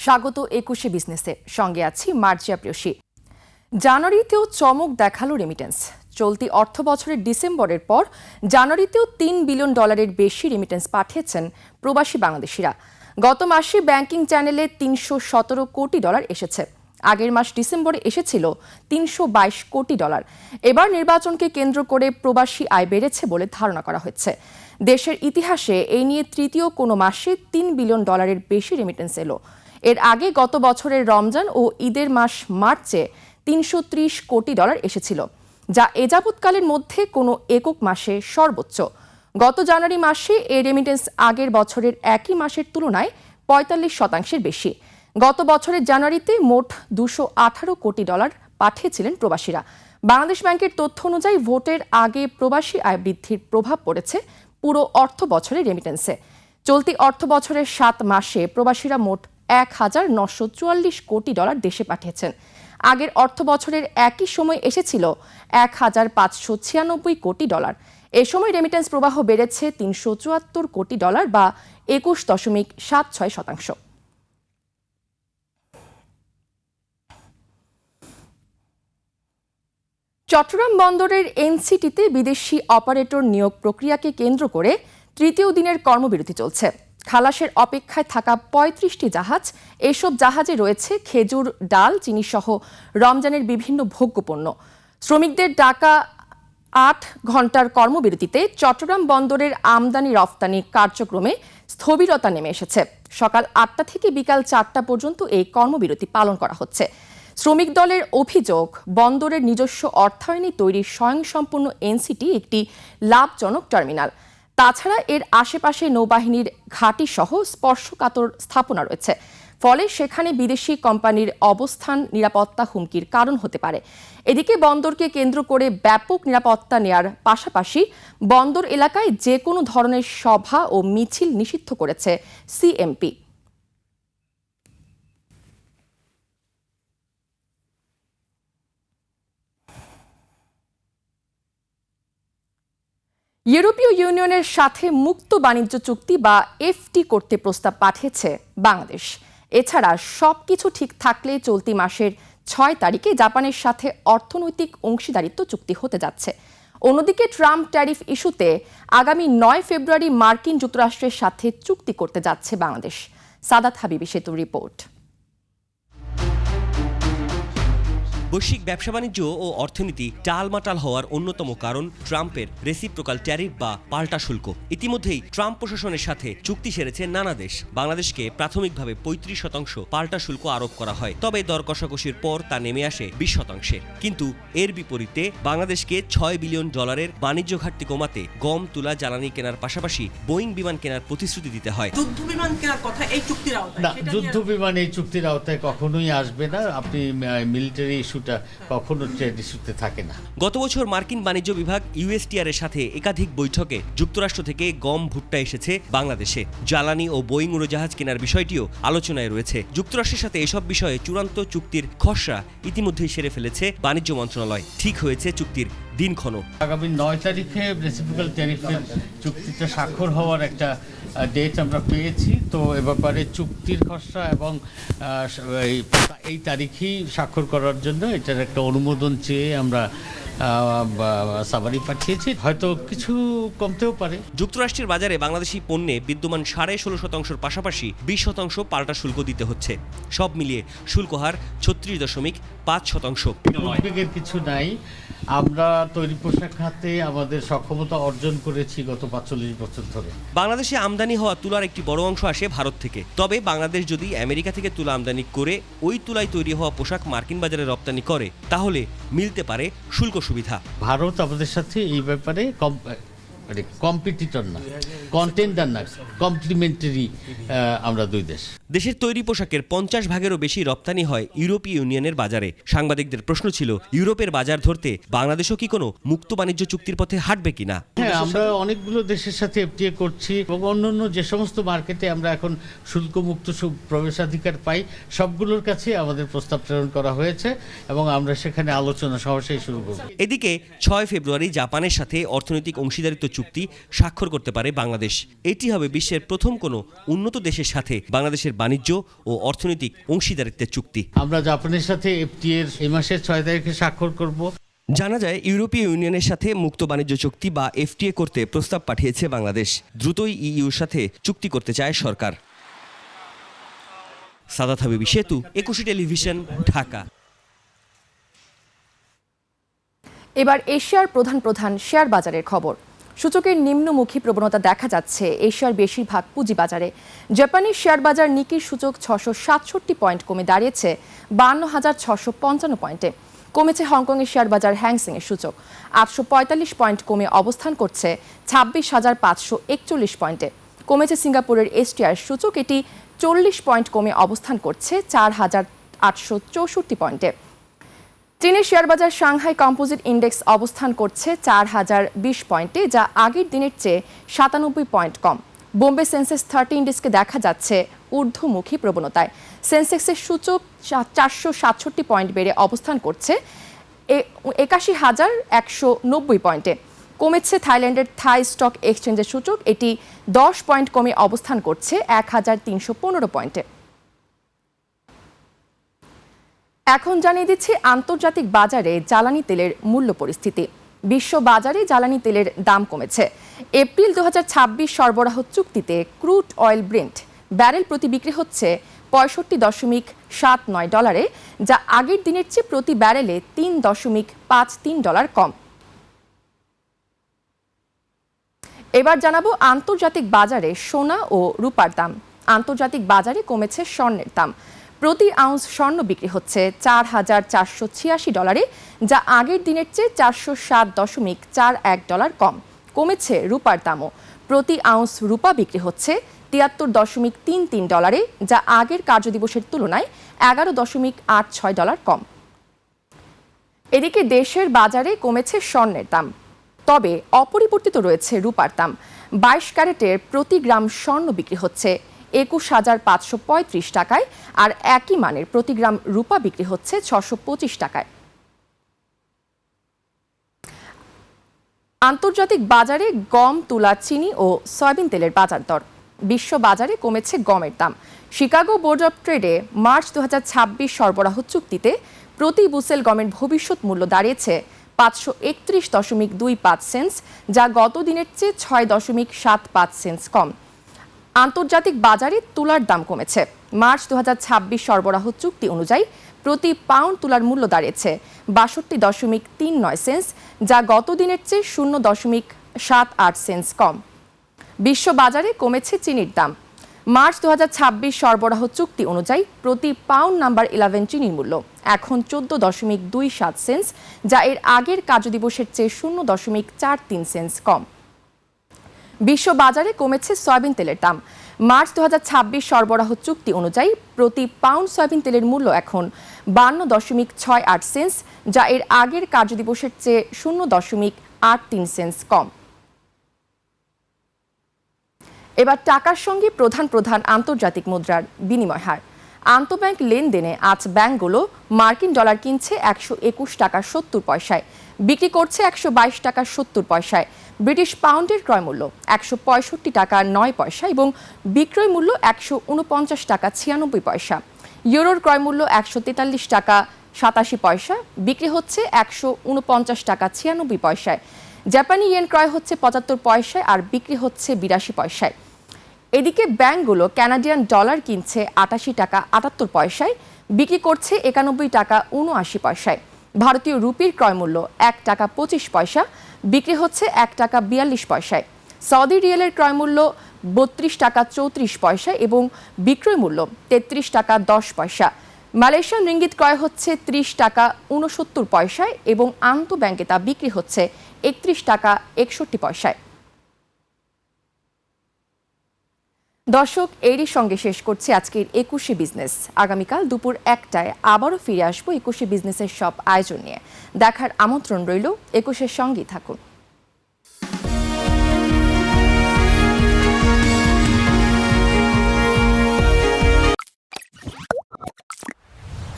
স্বাগত ২১শে বিজনেসে, সঙ্গে আছি মার্জিয়া প্রিয়সী। জানুয়ারিতেও চমক দেখালো রেমিটেন্স। চলতি অর্থ বছরের ডিসেম্বরের পর জানুয়ারিতেও $3 বিলিয়ন বেশি রেমিটেন্স পাঠিয়েছেন প্রবাসী বাংলাদেশিরা। গত মাসে ব্যাংকিং চ্যানেলে $317 কোটি এসেছে। আগের মাস ডিসেম্বরে এসেছিল $322 কোটি। এবার নির্বাচনকে কেন্দ্র করে প্রবাসী আয় বেড়েছে বলে ধারণা করা হচ্ছে। দেশের ইতিহাসে এই নিয়ে তৃতীয় কোনো মাসে $3 বিলিয়ন বেশি রেমিটেন্স এলো। এর আগে গত বছরের রমজান ও ঈদের মাস মার্চে $330 কোটি এসেছিল, যা এ যাবৎকালের মধ্যে কোনো একক মাসে সর্বোচ্চ। গত জানুয়ারি মাসে এই রেমিটেন্স আগের বছরের একই মাসের তুলনায় ৪৫% বেশি। গত বছরের জানুয়ারিতে মোট $218 কোটি পাঠিয়েছিলেন প্রবাসীরা। বাংলাদেশ ব্যাংকের তথ্য অনুযায়ী ভোটের আগে প্রবাসী আয় বৃদ্ধির প্রভাব পড়েছে পুরো অর্থ বছরের রেমিটেন্সে। চলতি অর্থ বছরের ৭ মাসে প্রবাসীরা মোট $১,৯৪৪ কোটি দেশে পাঠিয়েছেন। আগের অর্থ বছরের একই সময় এসেছিল $১,৫৯৬ কোটি। এ সময় রেমিটেন্স প্রবাহ বেড়েছে $৩৭৪ কোটি বা ২১.৭৬%। চট্টগ্রাম বন্দরের এনসিটিতে বিদেশি অপারেটর নিয়োগ প্রক্রিয়াকে কেন্দ্র করে তৃতীয় দিনের কর্মবিরতি চলছে। খালাসের অপেক্ষায় থাকা ৩৫টি জাহাজ, এসব জাহাজে রয়েছে খেজুর, ডাল, চিনি সহ রমজানের বিভিন্ন ভোগ্যপণ্য। শ্রমিকদের ডাকা ৮ ঘন্টার কর্মবিরতিতে চট্টগ্রাম বন্দরের আমদানি রফতানি কার্যক্রমে স্থবিরতা নেমে এসেছে। সকাল ৮টা থেকে বিকাল ৪টা পর্যন্ত এই কর্মবিরতি পালন করা হচ্ছে। শ্রমিক দলের অভিযোগ, বন্দরের নিজস্ব অর্থায়নে তৈরি স্বয়ংসম্পূর্ণ এনসিটি একটি লাভজনক টার্মিনাল। তাছাড়া এর আশেপাশে নৌবাহিনীর ঘাঁটি সহ স্পর্শকাতর স্থাপনা রয়েছে, ফলে সেখানে বিদেশি কোম্পানির অবস্থান নিরাপত্তা হুমকির কারণ হতে পারে। এদিকে বন্দরকে কেন্দ্র করে ব্যাপক নিরাপত্তা নেয়ার পাশাপাশি বন্দর এলাকায় যে কোনো ধরনের সভা ও মিছিল নিষিদ্ধ করেছে সিএমপি। ইউরোপীয় ইউনিয়নের সাথে মুক্ত বাণিজ্য চুক্তি বা এফটি করতে প্রস্তাব পাঠিয়েছে বাংলাদেশ। এছাড়া সবকিছু ঠিক থাকলে চলতি মাসের ৬ তারিখে জাপানের সাথে অর্থনৈতিক অংশীদারিত্ব চুক্তি হতে যাচ্ছে। অন্যদিকে ট্রাম্প ট্যারিফ ইস্যুতে আগামী ৯ ফেব্রুয়ারি মার্কিন যুক্তরাষ্ট্রের সাথে চুক্তি করতে যাচ্ছে বাংলাদেশ। সাদাত হাবিবি সেতুর রিপোর্ট। বৈশ্বিক ব্যবসা বাণিজ্য ও অর্থনীতি টালমাটাল হওয়ার অন্যতম কারণ ট্রাম্পের রেসিপ্রোকাল ট্যারিফ বা পাল্টা শুল্ক। ইতিমধ্যেই ট্রাম্প প্রশাসনের সাথে চুক্তি সেরেছে নানা দেশ। বাংলাদেশকে প্রাথমিকভাবে ৩৫% পাল্টা শুল্ক আরোপ করা হয়, তবে দর কষাকষির পর তা নেমে আসে 20%। কিন্তু এর বিপরীতে বাংলাদেশকে $৬ বিলিয়ন বাণিজ্য ঘাটতি কমাতে গম, তুলা, জ্বালানি কেনার পাশাপাশি বোয়িং বিমান কেনার প্রতিশ্রুতি দিতে হয়। যুদ্ধ বিমান কেনার কথা এই চুক্তির আওতায় না, যুদ্ধ বিমান এই চুক্তির আওতায় কখনোই আসবে না। আপনি মিলিটারি কখনো ট্রেড ইস্যুতে থাকে না। গত বছর মার্কিন বাণিজ্য বিভাগ ইউএসটিআর এর সাথে একাধিক বৈঠকে যুক্তরাষ্ট্র থেকে গম, ভুট্টা এসেছে বাংলাদেশে। জ্বালানি ও বোয়িং উড়োজাহাজ কেনার বিষয়টিও আলোচনায় রয়েছে। যুক্তরাষ্ট্রের সাথে এসব বিষয়ে চূড়ান্ত চুক্তির খসড়া ইতিমধ্যেই সেরে ফেলেছে বাণিজ্য মন্ত্রণালয়। ঠিক হয়েছে চুক্তির দিনক্ষণ। আগামী ৯ তারিখে রেসিপ্রোকাল ট্যারিফের চুক্তিটা স্বাক্ষর হওয়ার একটা ডেট আমরা পেয়েছি। তো এ ব্যাপারে চুক্তির খসড়া এবং এই তারিখেই স্বাক্ষর করার জন্য এটার একটা অনুমোদন চেয়ে আমরা সাবারি পাঠিয়েছি। হয়তো কিছু কমতেও পারে। যুক্তরাষ্ট্রের বাজারে বাংলাদেশি পণ্যে বিদ্যমান ১৬.৫%-র পাশাপাশি ২০% পাল্টা শুল্ক দিতে হচ্ছে। সব মিলিয়ে শুল্ক হার ৩৬.৫%। উদ্বেগের কিছু নাই। আমরা তৈরি পোশাক খাতে আমাদের সক্ষমতা অর্জন করেছি গত ৪৫ বছর ধরে। বাংলাদেশে আমদানি হওয়া তুলার একটি বড় অংশ আসে ভারত থেকে। তবে বাংলাদেশ যদি আমেরিকা থেকে তুলা আমদানি করে ওই তুলায় তৈরি হওয়া পোশাক মার্কিন বাজারে রপ্তানি করে, তাহলে মিলতে পারে শুল্ক সুবিধা। ভারত আমাদের সাথে এই ব্যাপারে কম্পিটিটর না, কন্টেন্ডার না, কমপ্লিমেন্টারি আমরা দুই দেশ। দেশের তৈরি পোশাকের 50% বেশি রপ্তানি হয় ইউরোপীয় ইউনিয়নের বাজারে। সাংবাদিকদের প্রশ্ন ছিল, ইউরোপের বাজার ধরতে বাংলাদেশও কি কোনো মুক্ত বাণিজ্য চুক্তির পথে হাঁটবে কিনা? হ্যাঁ, আমরা অনেকগুলো দেশের সাথে এফটিএ করছি এবং অন্যান্য যে সমস্ত মার্কেটে আমরা এখন শুল্কমুক্ত প্রবেশাধিকার পাই, সবগুলোর কাছে আমাদের প্রস্তাব প্রেরণ করা হয়েছে এবং আমরা সেখানে আলোচনা সহসাই শুরু করব। এদিকে 6 ফেব্রুয়ারি জাপানের সাথে অর্থনৈতিক অংশীদারিত্ব চুক্তি স্বাক্ষর করতে পারে বাংলাদেশ। এটি হবে বিশ্বের প্রথম কোনো উন্নত দেশের সাথে বাংলাদেশের বাণিজ্য ও অর্থনৈতিক অংশীদারিত্বের চুক্তি। আমরা জাপানের সাথে এফটিএ এই মাসের 6 তারিখে স্বাক্ষর করব। জানা যায় ইউরোপীয় ইউনিয়নের সাথে মুক্ত বাণিজ্য চুক্তি বা এফটিএ করতে প্রস্তাব পাঠিয়েছে বাংলাদেশ। দ্রুতই ইইউর সাথে চুক্তি করতে চায় সরকার। সাদাত হাবিবি সেতু, 21 টেলিভিশন, ঢাকা। এবার এশিয়ার প্রধান শেয়ার বাজারের খবর। সূচকের নিম্নমুখী প্রবণতা দেখা যাচ্ছে এশিয়ার বেশিরভাগ পুঁজিবাজারে। জাপানি শেয়ার বাজার নিকির সূচক 667 পয়েন্ট কমে দাঁড়িয়েছে 52,655 পয়েন্টে। কমেছে হংকংয়ের শেয়ার বাজার হ্যাংসেংয়ের সূচক 845 পয়েন্ট কমে অবস্থান করছে 26,541 পয়েন্টে। কমেছে সিঙ্গাপুরের এসটিআর সূচক, এটি 40 পয়েন্ট কমে অবস্থান করছে 4,864 পয়েন্টে। চীনের শেয়ার বাজার সাংহাই কম্পোজিট ইন্ডেক্স অবস্থান করছে 4,020 পয়েন্টে, যা আগের দিনের চেয়ে 97 পয়েন্ট কম। বোম্বে সেন্সেক্স 30 ইন্ডেক্সকে দেখা যাচ্ছে ঊর্ধ্বমুখী প্রবণতায়। সেন্সেক্সের সূচক 467 পয়েন্ট বেড়ে অবস্থান করছে 81,190 পয়েন্টে। কমেছে থাইল্যান্ডের থাই স্টক এক্সচেঞ্জের সূচক, এটি 10 পয়েন্ট কমে অবস্থান করছে 1,315 পয়েন্টে। এখন জানিয়ে দিচ্ছি আন্তর্জাতিক বাজারে জ্বালানি তেলের মূল্য পরিস্থিতি। বিশ্ব বাজারে জ্বালানি তেলের দাম কমেছে। এপ্রিল 2026 সরবরাহ চুক্তিতে ক্রুড অয়েল ব্রেন্ট ব্যারেল প্রতি বিক্রি হচ্ছে $65.79, যা আগের দিনের চেয়ে প্রতি ব্যারেলে $3.53 কম। এবার জানাবো আন্তর্জাতিক বাজারে সোনা ও রূপার দাম। আন্তর্জাতিক বাজারে কমেছে স্বর্ণের দাম। প্রতি আউন্স স্বর্ণ বিক্রি হচ্ছে $4,486, যা আগের দিনের চেয়ে $407.41 কম। কমেছে রূপার দামও। প্রতি আউন্স রূপা বিক্রি হচ্ছে $73.33, যা আগের কার্যদিবসের তুলনায় $11.86 কম। এদিকে দেশের বাজারে কমেছে স্বর্ণের দাম, তবে অপরিবর্তিত রয়েছে রূপার দাম। 22 ক্যারেটের প্রতি গ্রাম স্বর্ণ বিক্রি হচ্ছে 21,535 টাকায়, আর একই মানের প্রতি গ্রাম রূপা বিক্রি হচ্ছে 625 টাকায়। আন্তর্জাতিক বাজারে গম, তুলা, চিনি ও সয়াবিন তেলের বাজার দর। বিশ্ব বাজারে কমেছে গমের দাম। শিকাগো বোর্ড অব ট্রেডে মার্চ 2026 সরবরাহ চুক্তিতে প্রতি বুসেল গমের ভবিষ্যৎ মূল্য দাঁড়িয়েছে 531.25 সেন্টস, যা গত দিনের চেয়ে 6.75 সেন্টস কম। আন্তর্জাতিক বাজারে তুলার দাম কমেছে। মার্চ 2026 সরবরাহ চুক্তি অনুযায়ী প্রতি পাউন্ড তুলার মূল্য দাঁড়িয়েছে 62.39 সেন্টস, যা গত দিনের চেয়ে 0.78 সেন্টস কম। বিশ্ব বাজারে কমেছে চিনির দাম। মার্চ 2026 সরবরাহ চুক্তি অনুযায়ী প্রতি পাউন্ড নাম্বার 11 চিনির মূল্য এখন 14.27 সেন্টস, যা এর আগের কার্যদিবসের চেয়ে 0.43 সেন্টস কম। বিশ্ব বাজারে কমেছে সয়াবিন তেলের দাম। মার্চ 2026 সরবরাহ চুক্তি অনুযায়ী প্রতি পাউন্ড সয়াবিন তেলের মূল্য এখন 52.68 সেন্টস, যা এর আগের কার্যদিবসের চেয়ে 0.83 সেন্টস কম। এবার টাকার সঙ্গে প্রধান আন্তর্জাতিক মুদ্রার বিনিময় হার। আন্তঃব্যাংক লেনদেনে আজ ব্যাংকগুলো মার্কিন ডলার কিনছে 121 টাকা 70 পয়সায়, বিক্রি করছে 122 টাকা 70 পয়সায়। ব্রিটিশ পাউন্ডের ক্রয়মূল্য 165 টাকা 9 পয়সা এবং বিক্রয় মূল্য 149 টাকা 96 পয়সা। ইউরোর ক্রয়মূল্য 143 টাকা 87 পয়সা, বিক্রি হচ্ছে 149 টাকা 96 পয়সায়। জাপানি ইয়েন ক্রয় হচ্ছে 75 পয়সায় আর বিক্রি হচ্ছে 82 পয়সায়। এদিকে ব্যাংকগুলো কানাডিয়ান ডলার কিনছে 88 টাকা 78 পয়সায়, বিক্রি করছে 91 টাকা 79 পয়সায়। ভারতীয় রুপির ক্রয়মূল্য 1 টাকা 25 পয়সা, বিক্রি হচ্ছে 1 টাকা 42 পয়সায়। সৌদি রিয়ালের ক্রয়মূল্য 32 টাকা 34 পয়সা এবং বিক্রয় মূল্য 33 টাকা 10 পয়সা। মালয়েশিয়ান রিঙ্গিত ক্রয় হচ্ছে 30 টাকা 69 পয়সায় এবং আন্তঃব্যাংকে তা বিক্রি হচ্ছে 31 টাকা 61 পয়সায়। দর্শক, এরই সঙ্গে শেষ করছি আজকের 21 বিজনেস। আগামীকাল দুপুর 1টায় আবারও ফিরে আসবো 21 বিজনেসের সব আয়োজন নিয়ে। দেখার আমন্ত্রণ রইল। 21-এর সঙ্গেই থাকুন।